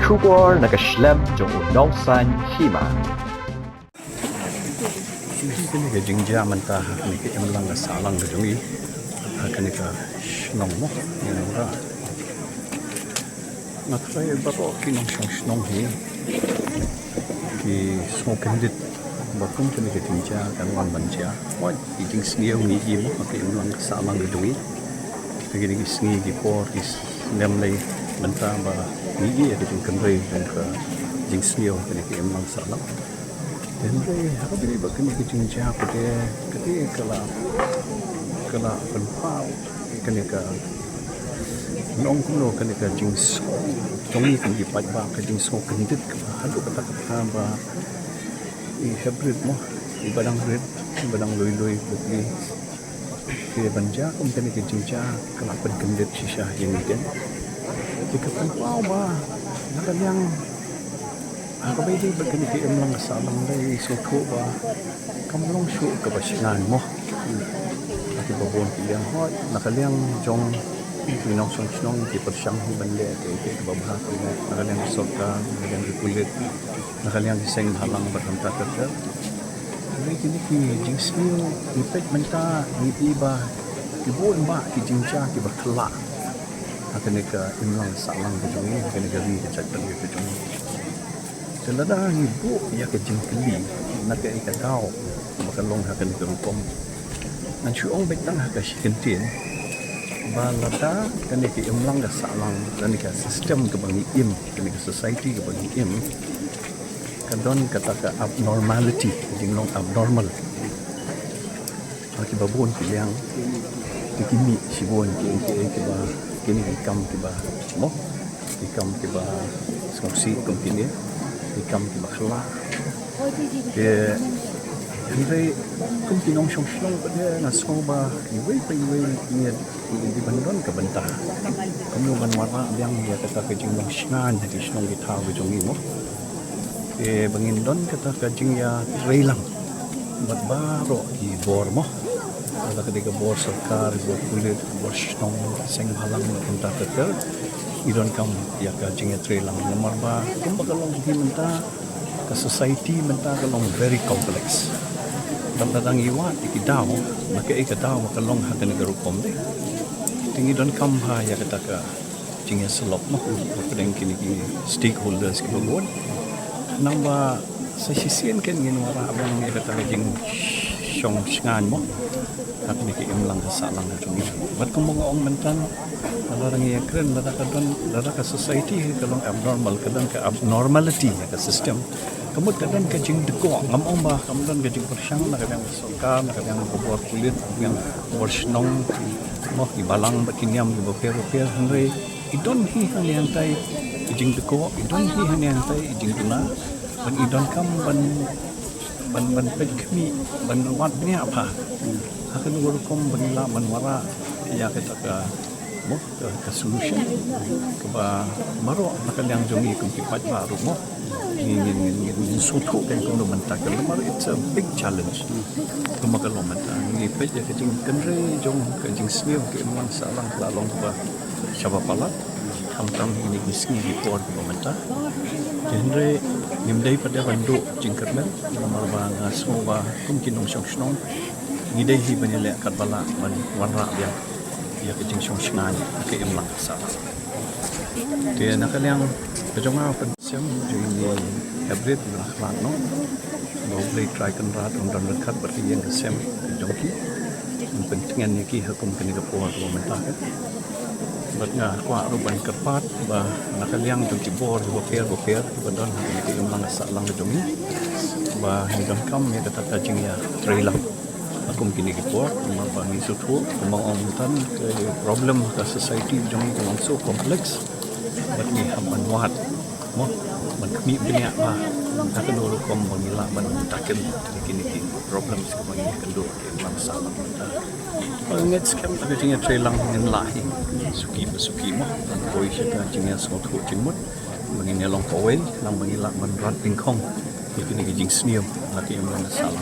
出国那个 Schlemm 中有山戏嘛。Kini ke jingja mentah ni ke emlang ke salang ke jungi kini ke snong mo ni ora nak saya baru kinong snong hi ki smoking dit bakum kini ke jingja kan wan banja what eating sneer ni hi mo ke emlang ke salang ke jungi kini ke sni ki por ki nem lei mentah ba ni hi ke jing kan rei dan ke jing sneer kini ke emlang salang. Henry, aku beli begini kucing siapa dia? Ketika kala penpau, ketika nongkulo ketika jings, jongi kendi pajba keting so kendit halu kata ba I hybrid mo, ibadang red, ibadang loy bukli. Kaya banja kung kenika jingja kala kendit sisa yang ini. Jika penpau ba, nakaliang ako ba hindi bagani kayo lang kasalang day suko ba kamulong suko ka ba singan mo at ibabon kiyang hot nakaliang jong pinong sinong tipot siyang hibanle kaya kababahati na nakaliang soka nakaliang rikulit nakaliang isang halang batang tatata kaya kiniki jings niyo ipet manta iba ibon ba kijingcha kibakla at kanika imlang salang bajungi kanika rin kacagtan yung bajungi Selada ibu ya kejing keli nak ikatau makalong hakan kerukom nan syuong betang haka shikentin balada kan ke imlang ga salang dan ke sistem ke bangi im kan ke society ke bangi im kadon kata ke abnormality jinglong abnormal aki babon yang dikini sibon ke ba kini ikam ke ba mo ikam ke ba skoksi kompini ikam di bakla ke Henry kung tinong syong pada nasoba iwe ni di bandon ke bentah kamu ban warna yang dia kata ke jing bang snan di syong kita ke jongi mo ke bangin don kata ke jing ya reilang bat baro di bor mo ada ketika bor sarkar bor kulit bor syong seng halang bentah ke idon kam ya ka jing trailang nomor ba kum bakalong di menta ka society menta kalong very complex dan datang iwa ikidaw maka ikadaw makalong hakan garukom de tingi don kam ha ya kata ka jing selop mo pedeng kini stakeholders ke bawon nang ba sa sisien ken ngin wara abang ya kata jing syong sngan mo at niki imlang ka salang jung bat kum ong mentan orang yang keren lada ka society kalong abnormal kadang ka abnormality ka system kamut kadang ka jing deko ngamong ba kamudan ka jing persyang na kadang sokar na kadang kubor kulit yang borsnong mo ibalang bakinyam ibo pero henry idon hi haniantai jing deko idon hi haniantai jing tuna ban idon kam ban pet kami ban wat ni apa akan urukom banila manwara ya kita ka mo ke solution ke ba maro nakaliang jongi kung kipat baru mo ni sutu kan kung menta ke lemar it's a big challenge kung makalong menta ni pet ya kajing kenre jong kajing sniu ke man salang lalong ba syaba palat tam ini gisni di por ke menta kenre nimdai pada bandu jingkermen lemar ba ngaso ba kung kinong syong ngidai hi banile kat bala man warna dia ya kejing syong snan ke imlang salah dia nakaliang kejonga pensiam jadi hybrid berakhlak no boleh try kan rat undan dekat berarti yang kesem jongki pentingan ni ki hukum kini ke puan mentah kan batnya kwa ruban kerpat ba nakaliang jongki bor boker badon ke imlang salang jongi ba hingam kam ya kata jing ya trailang akum kini report mapa ni sutu mangongtan ke problem ka society jong ko so complex bat ni haman wat mo man kami benya ba akan dulu kom mangila ban taken kini problem ko mangi kendo ke masalah banget scam ada jinga trailang ngin lahi suki mo boy siya jinga so tu jingmut mangin long kowe lang mangila man rat pingkong kini jing snium laki yang salah